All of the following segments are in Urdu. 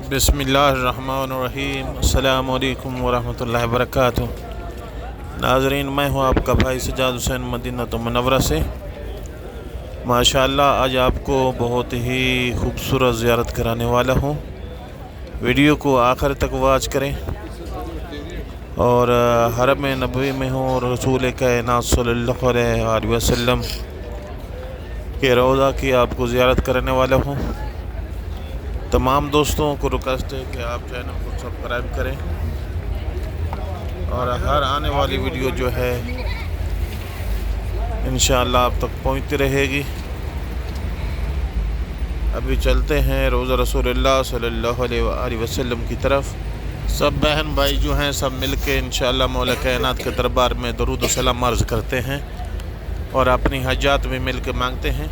بسم اللہ الرحمن الرحیم۔ السلام علیکم ورحمۃ اللہ وبرکاتہ۔ ناظرین، میں ہوں آپ کا بھائی سجاد حسین مدینہ منورہ سے۔ ماشاءاللہ آج آپ کو بہت ہی خوبصورت زیارت کرانے والا ہوں۔ ویڈیو کو آخر تک واچ کریں اور حرم نبوی میں ہوں اور رسول کائنات صلی اللہ علیہ وآلہ وسلم کے روضہ کی آپ کو زیارت کرنے والا ہوں۔ تمام دوستوں کو ریکویسٹ ہے کہ آپ چینل کو سبسکرائب کریں اور ہر آنے والی ویڈیو جو ہے انشاءاللہ آپ تک پہنچتی رہے گی۔ ابھی چلتے ہیں روضہ رسول اللہ صلی اللہ علیہ وآلہ وسلم کی طرف۔ سب بہن بھائی جو ہیں سب مل کے انشاءاللہ مولا کائنات کے دربار میں درود و سلام عرض کرتے ہیں اور اپنی حاجات بھی مل کے مانگتے ہیں۔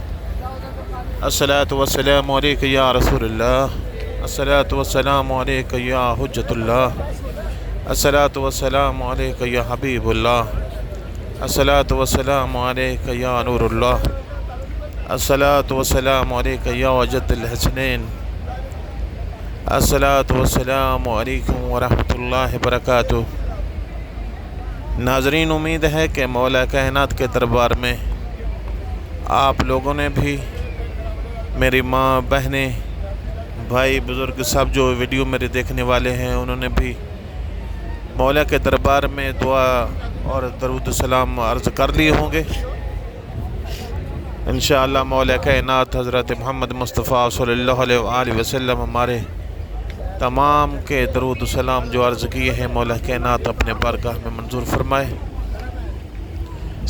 الصلاۃ والسلام علیک یا رسول اللہ، الصلاۃ والسلام علیک یا حجت اللہ، الصلاۃ والسلام علیک یا حبیب اللہ، الصلاۃ والسلام علیک یا نور اللہ، الصلاۃ والسلام علیک یا وجد الحسنین، الصلاۃ والسلام علیکم ورحمۃ اللہ وبرکاتہ۔ ناظرین، امید ہے کہ مولا کائنات کے دربار میں آپ لوگوں نے بھی، میری ماں، بہنیں، بھائی، بزرگ سب جو ویڈیو میرے دیکھنے والے ہیں انہوں نے بھی مولا کے دربار میں دعا اور درود سلام عرض کر لیے ہوں گے۔ انشاءاللہ مولا کائنات حضرت محمد مصطفیٰ صلی اللہ علیہ وآلہ وسلم ہمارے تمام کے درود سلام جو عرض کیے ہیں مولا کائنات اپنے بارگاہ میں منظور فرمائے۔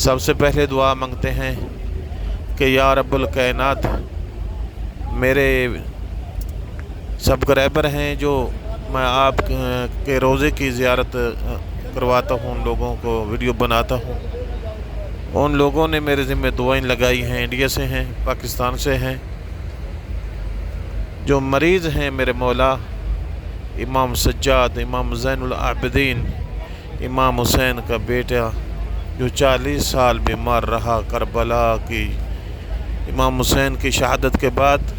سب سے پہلے دعا مانگتے ہیں کہ یا رب الکائنات، میرے سبسکرائبر ہیں جو میں آپ کے روضے کی زیارت کرواتا ہوں، ان لوگوں کو ویڈیو بناتا ہوں، ان لوگوں نے میرے ذمہ دعائیں لگائی ہیں، انڈیا سے ہیں، پاکستان سے ہیں، جو مریض ہیں میرے مولا، امام سجاد، امام زین العابدین، امام حسین کا بیٹا جو 40 سال بیمار رہا کربلا کی، امام حسین کی شہادت کے بعد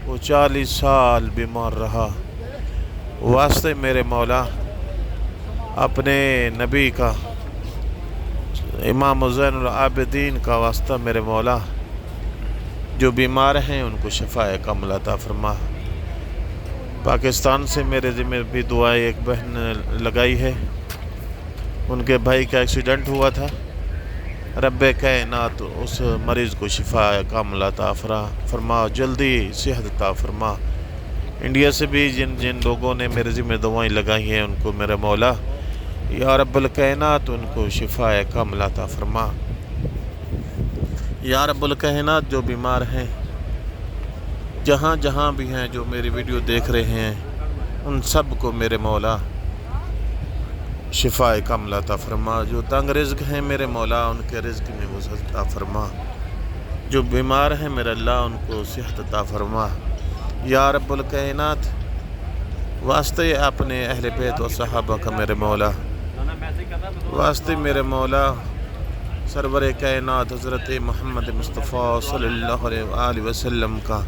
وہ 40 سال بیمار رہا۔ واسطے میرے مولا اپنے نبی کا، امام زین العابدین کا واسطہ میرے مولا، جو بیمار ہیں ان کو شفاء کامل عطا فرما۔ پاکستان سے میرے ذمہ بھی دعائیں ایک بہن لگائی ہے، ان کے بھائی کا ایکسیڈنٹ ہوا تھا، رب کائنات اس مریض کو شفاء کامل عطا فرما، جلدی صحت عطا فرما۔ انڈیا سے بھی جن لوگوں نے میرے ذمہ دعائیں لگائی ہیں ان کو میرے مولا یا رب الکائنات ان کو شفاء کامل عطا فرما۔ یا رب الکائنات جو بیمار ہیں جہاں جہاں بھی ہیں، جو میری ویڈیو دیکھ رہے ہیں، ان سب کو میرے مولا شفاء کامل عطا فرما۔ جو تنگ رزق ہیں میرے مولا ان کے رزق میں وسعت عطا فرما، جو بیمار ہیں میرے اللہ ان کو صحت عطا فرما۔ یا رب الکائنات واسطے اپنے اہل بیت و صحابہ کا میرے مولا، واسطے میرے مولا سرور کائنات حضرت محمد مصطفیٰ صلی اللہ علیہ وآلہ وسلم کا،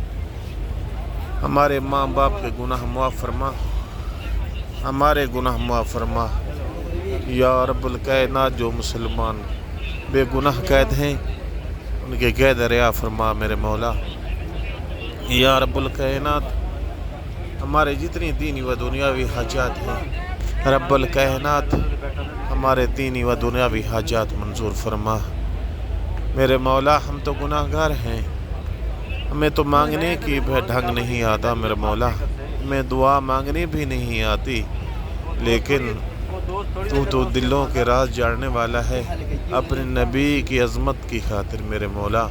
ہمارے ماں باپ کے گناہ معاف فرما، ہمارے گناہ معاف فرما۔ یا رب الکائنات جو مسلمان بے گناہ قید ہیں ان کے قید رہا فرما میرے مولا۔ یا رب الکائنات ہمارے جتنی دینی و دنیاوی حاجات ہیں رب الکائنات ہمارے دینی و دنیاوی حاجات منظور فرما میرے مولا۔ ہم تو گناہ گار ہیں، ہمیں تو مانگنے کی بھی ڈھنگ نہیں آتا میرے مولا، ہمیں دعا مانگنی بھی نہیں آتی، لیکن تو دلوں کے راز جاننے والا ہے۔ اپنے نبی کی عظمت کی خاطر میرے مولا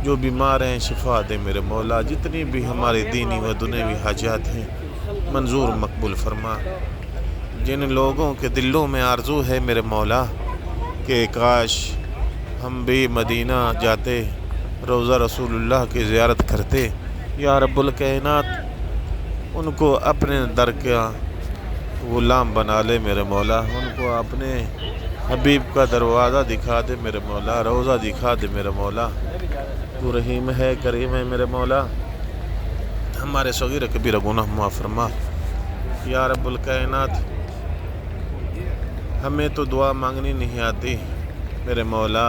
جو بیمار ہیں شفا دے میرے مولا، جتنی بھی ہماری دینی و دنیاوی حاجات ہیں منظور مقبول فرما۔ جن لوگوں کے دلوں میں آرزو ہے میرے مولا کہ کاش ہم بھی مدینہ جاتے، روضہ رسول اللہ کی زیارت کرتے، یا رب الکائنات ان کو اپنے در کا غلام بنا لے میرے مولا، ان کو اپنے حبیب کا دروازہ دکھا دے میرے مولا، روضہ دکھا دے میرے مولا۔ تو رحیم ہے، کریم ہے میرے مولا، ہمارے صغیر کبیرہ گناہ معاف فرما۔ یا رب الکائنات ہمیں تو دعا مانگنی نہیں آتی، میرے مولا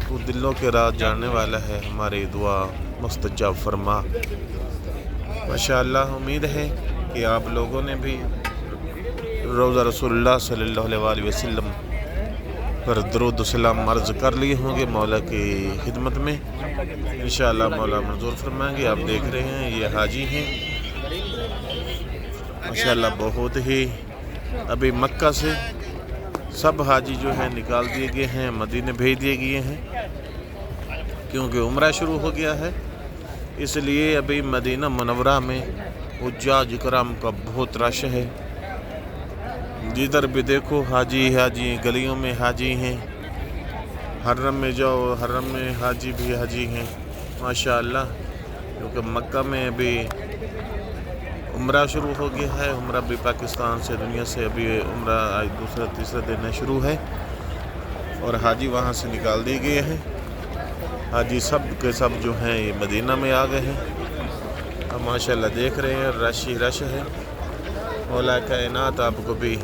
تو دلوں کے راز جاننے والا ہے، ہماری دعا مستجاب فرما۔ ماشاءاللہ امید ہے کہ آپ لوگوں نے بھی روضہ رسول اللہ صلی اللہ علیہ وآلہ وسلم پر درود و سلام عرض کر لیے ہوں گے مولا کی خدمت میں، انشاءاللہ مولا منظور فرمائیں گے۔ آپ دیکھ رہے ہیں یہ حاجی ہیں ماشاءاللہ، بہت ہی ابھی مکہ سے سب حاجی جو ہیں نکال دیے گئے ہیں، مدینے بھیج دیے گئے ہیں، کیونکہ عمرہ شروع ہو گیا ہے، اس لیے ابھی مدینہ منورہ میں حجاج کرام کا بہت رش ہے۔ جدھر بھی دیکھو حاجی حاجی، گلیوں میں حاجی ہیں، حرم میں جاؤ حرم میں حاجی بھی حاجی ہیں ماشاءاللہ، کیونکہ مکہ میں ابھی عمرہ شروع ہو گیا ہے۔ عمرہ بھی پاکستان سے، دنیا سے ابھی عمرہ آج دوسرا تیسرا دن شروع ہے، اور حاجی وہاں سے نکال دیے گئے ہیں۔ حاجی سب کے سب جو ہیں یہ مدینہ میں آ گئے ہیں، اب ماشاءاللہ دیکھ رہے ہیں رش ہی رش ہے۔ مولا کائنات آپ کو بھی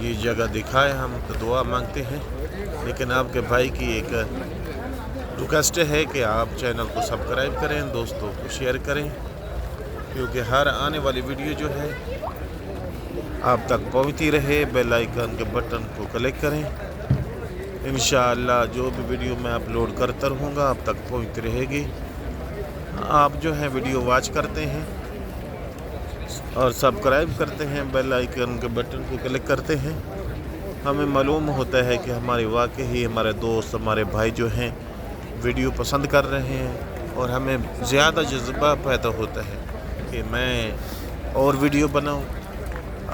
یہ جگہ دکھائے، ہم تو دعا مانگتے ہیں، لیکن آپ کے بھائی کی ایک ریکویسٹ ہے کہ آپ چینل کو سبسکرائب کریں، دوستوں کو شیئر کریں، کیونکہ ہر آنے والی ویڈیو جو ہے آپ تک پہنچتی رہے۔ بیل آئیکن کے بٹن کو کلک کریں، انشاءاللہ جو بھی ویڈیو میں اپلوڈ کرتا رہوں گا آپ تک پہنچتی رہے گی۔ آپ جو ہیں ویڈیو واچ کرتے ہیں اور سبسکرائب کرتے ہیں، بیل آئیکن کے بٹن کو کلک کرتے ہیں، ہمیں معلوم ہوتا ہے کہ ہمارے واقعی ہمارے دوست ہمارے بھائی جو ہیں ویڈیو پسند کر رہے ہیں، اور ہمیں زیادہ جذبہ پیدا ہوتا ہے کہ میں اور ویڈیو بناؤں،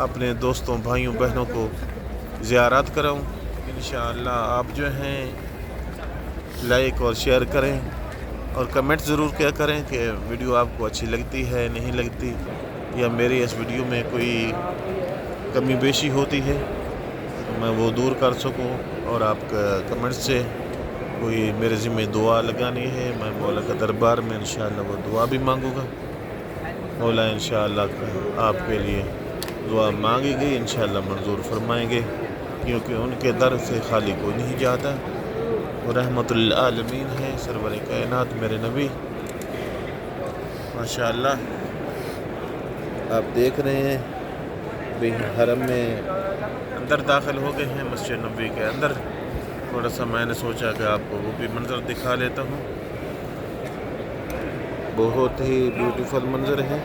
اپنے دوستوں بھائیوں بہنوں کو زیارت کراؤں۔ انشاءاللہ آپ جو ہیں لائک اور شیئر کریں، اور کمنٹ ضرور کیا کریں کہ ویڈیو آپ کو اچھی لگتی ہے نہیں لگتی، یا میری اس ویڈیو میں کوئی کمی بیشی ہوتی ہے تو میں وہ دور کر سکوں، اور آپ کا کمنٹ سے کوئی میرے ذمہ دعا لگانی ہے، میں مولا کا دربار میں انشاءاللہ وہ دعا بھی مانگوں گا۔ مولا انشاءاللہ آپ کے لیے دعا مانگی گئی انشاءاللہ منظور فرمائیں گے، کیونکہ ان کے در سے خالی کوئی نہیں جاتا، وہ رحمت للعالمین ہے، سرور کائنات میرے نبی ماشاءاللہ۔ آپ دیکھ رہے ہیں بھی حرم میں اندر داخل ہو گئے ہیں، مسجد نبوی کے اندر، تھوڑا سا میں نے سوچا کہ آپ کو وہ بھی منظر دکھا لیتا ہوں، بہت ہی بیوٹیفل منظر ہے،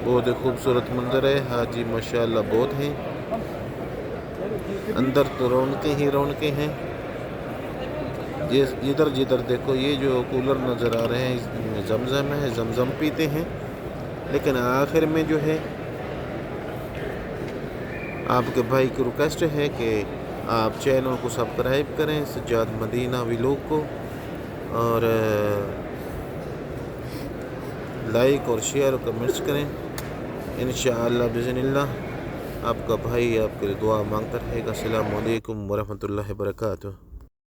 بہت ہی خوبصورت منظر ہے۔ حاجی ماشاءاللہ بہت ہیں، اندر تو رونقیں ہی رونقیں ہیں، جدھر جدھر دیکھو یہ جو کولر نظر آ رہے ہیں اس میں زمزم ہے، زمزم پیتے ہیں، لیکن آخر میں جو ہے آپ کے بھائی کی ریکویسٹ ہے کہ آپ چینل کو سبسکرائب کریں سجاد مدینہ ولاگ کو، اور لائک اور شیئر اور کمنٹس کریں، انشاءاللہ بإذن اللہ آپ کا بھائی آپ کے لیے دعا مانگتا رہے گا۔ السلام علیکم ورحمۃ اللہ وبرکاتہ۔